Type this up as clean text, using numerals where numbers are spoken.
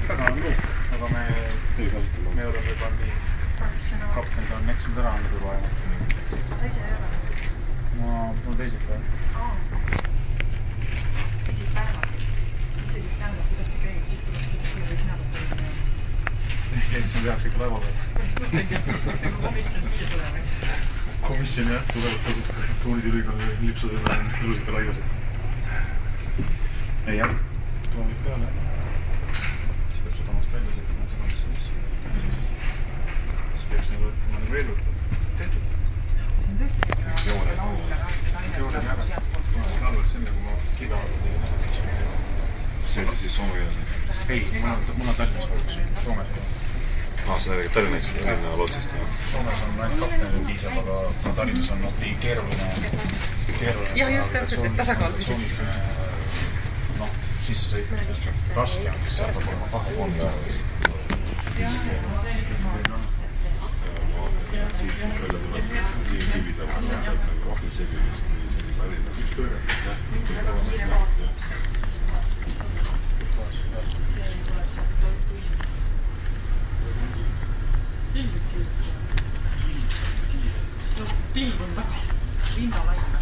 Taga on luuk, aga me oleme juba nii kaptenid on eksinud ära anda turvaajana. Sa ise ei ole? Mul teisipäev. Teisipäevasid? Mis see siis tähendab, kuidas see käib? Siis tuleb siis või sina peab tulema? Ehk see tehakse ikka laeva peal. Siis peaks nagu komisjon siia tulema. Komisjon jah, tulevad teised tuunid ülikooli lipsudele ilusate laivasid. Ei jah, tuunid peale. Siis peab seda omast välja sõitma sedamisse sisse. Siis peaks nagu manöveeritud. Tehtud. See on tehtud. Joone väga. Talvelt see, nagu ma kidavad seda ei näha. See oli siis Soome keeles? Ei, mul on Tallinnas hoiks. Soomes ei ole. See räägib Tallinnas linna lootsist. Soomes on ainult kaptenil piisab, aga Tallinnas on nii keeruline. Jah, just täpselt, et tasakaal püsiks. Sisse sõit raske on, siis seal peab olema kahe poole. Jah, see on ikka saast. Siit välja tuleb kivid ära. Rohkem segimist. Üks tööle. Ilmselt kiib. No pilv on väga linnalaine.